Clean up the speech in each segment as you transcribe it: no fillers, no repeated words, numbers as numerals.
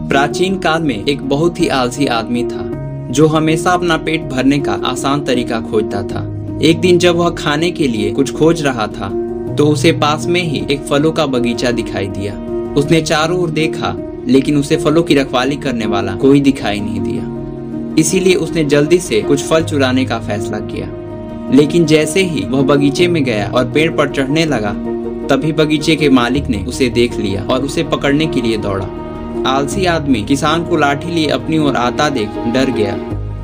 प्राचीन काल में एक बहुत ही आलसी आदमी था जो हमेशा अपना पेट भरने का आसान तरीका खोजता था। एक दिन जब वह खाने के लिए कुछ खोज रहा था तो उसे पास में ही एक फलों का बगीचा दिखाई दिया। उसने चारों ओर देखा लेकिन उसे फलों की रखवाली करने वाला कोई दिखाई नहीं दिया। इसीलिए उसने जल्दी से कुछ फल चुराने का फैसला किया। लेकिन जैसे ही वह बगीचे में गया और पेड़ पर चढ़ने लगा तभी बगीचे के मालिक ने उसे देख लिया और उसे पकड़ने के लिए दौड़ा। आलसी आदमी किसान को लाठी लिए अपनी ओर आता देख डर गया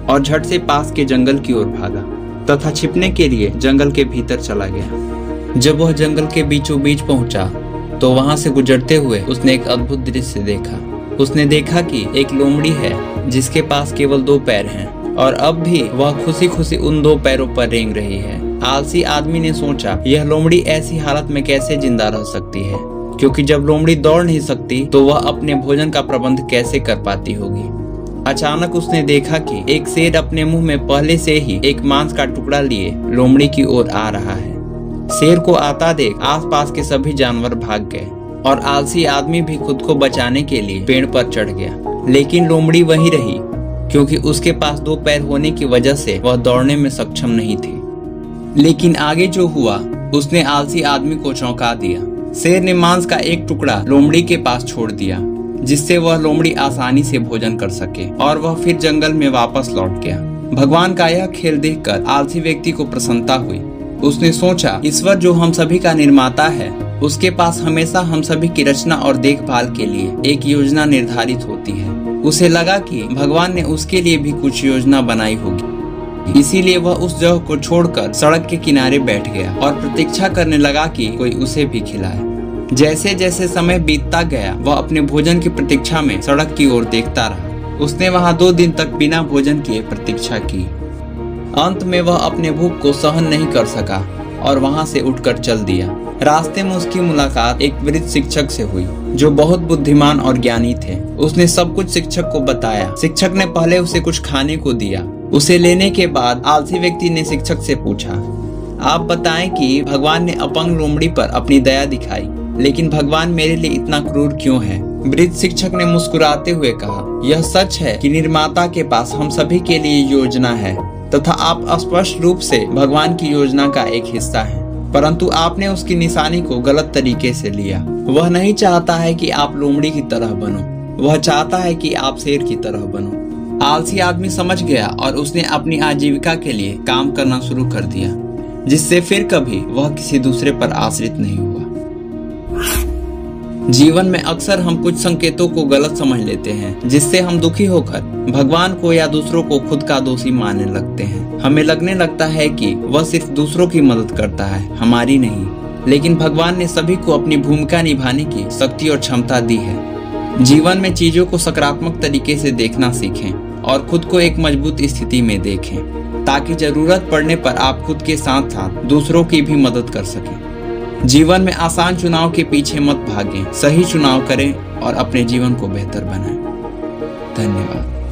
और झट से पास के जंगल की ओर भागा तथा छिपने के लिए जंगल के भीतर चला गया। जब वह जंगल के बीचों बीच पहुंचा तो वहां से गुजरते हुए उसने एक अद्भुत दृश्य देखा। उसने देखा कि एक लोमड़ी है जिसके पास केवल 2 पैर हैं और अब भी वह खुशी खुशी उन 2 पैरों पर रेंग रही है। आलसी आदमी ने सोचा, यह लोमड़ी ऐसी हालत में कैसे जिंदा रह सकती है, क्योंकि जब लोमड़ी दौड़ नहीं सकती तो वह अपने भोजन का प्रबंध कैसे कर पाती होगी। अचानक उसने देखा कि एक शेर अपने मुंह में पहले से ही एक मांस का टुकड़ा लिए लोमड़ी की ओर आ रहा है। शेर को आता देख आसपास के सभी जानवर भाग गए और आलसी आदमी भी खुद को बचाने के लिए पेड़ पर चढ़ गया। लेकिन लोमड़ी वहीं रही क्योंकि उसके पास 2 पैर होने की वजह से वह दौड़ने में सक्षम नहीं थी। लेकिन आगे जो हुआ उसने आलसी आदमी को चौंका दिया। शेर ने मांस का एक टुकड़ा लोमड़ी के पास छोड़ दिया जिससे वह लोमड़ी आसानी से भोजन कर सके और वह फिर जंगल में वापस लौट गया। भगवान का यह खेल देखकर आलसी व्यक्ति को प्रसन्नता हुई। उसने सोचा, ईश्वर जो हम सभी का निर्माता है उसके पास हमेशा हम सभी की रचना और देखभाल के लिए एक योजना निर्धारित होती है। उसे लगा कि भगवान ने उसके लिए भी कुछ योजना बनाई होगी। इसीलिए वह उस जगह को छोड़कर सड़क के किनारे बैठ गया और प्रतीक्षा करने लगा कि कोई उसे भी खिलाए। जैसे जैसे समय बीतता गया वह अपने भोजन की प्रतीक्षा में सड़क की ओर देखता रहा। उसने वहां 2 दिन तक बिना भोजन किए प्रतीक्षा की। अंत में वह अपने भूख को सहन नहीं कर सका और वहां से उठकर चल दिया। रास्ते में उसकी मुलाकात एक वृद्ध शिक्षक से हुई जो बहुत बुद्धिमान और ज्ञानी थे। उसने सब कुछ शिक्षक को बताया। शिक्षक ने पहले उसे कुछ खाने को दिया। उसे लेने के बाद आलसी व्यक्ति ने शिक्षक से पूछा, आप बताएं कि भगवान ने अपंग लोमड़ी पर अपनी दया दिखाई, लेकिन भगवान मेरे लिए इतना क्रूर क्यों है? वृद्ध शिक्षक ने मुस्कुराते हुए कहा, यह सच है कि निर्माता के पास हम सभी के लिए योजना है तथा आप स्पष्ट रूप से भगवान की योजना का एक हिस्सा हैं, परंतु आपने उसकी निशानी को गलत तरीके से लिया। वह नहीं चाहता है कि आप लोमड़ी की तरह बनो, वह चाहता है कि आप शेर की तरह बनो। आलसी आदमी समझ गया और उसने अपनी आजीविका के लिए काम करना शुरू कर दिया, जिससे फिर कभी वह किसी दूसरे पर आश्रित नहीं हुआ। जीवन में अक्सर हम कुछ संकेतों को गलत समझ लेते हैं, जिससे हम दुखी होकर भगवान को या दूसरों को खुद का दोषी मानने लगते हैं। हमें लगने लगता है कि वह सिर्फ दूसरों की मदद करता है, हमारी नहीं। लेकिन भगवान ने सभी को अपनी भूमिका निभाने की शक्ति और क्षमता दी है। जीवन में चीजों को सकारात्मक तरीके से देखना सीखें और खुद को एक मजबूत स्थिति में देखें, ताकि जरूरत पड़ने पर आप खुद के साथ साथ दूसरों की भी मदद कर सकें। जीवन में आसान चुनाव के पीछे मत भागें, सही चुनाव करें और अपने जीवन को बेहतर बनाएं। धन्यवाद।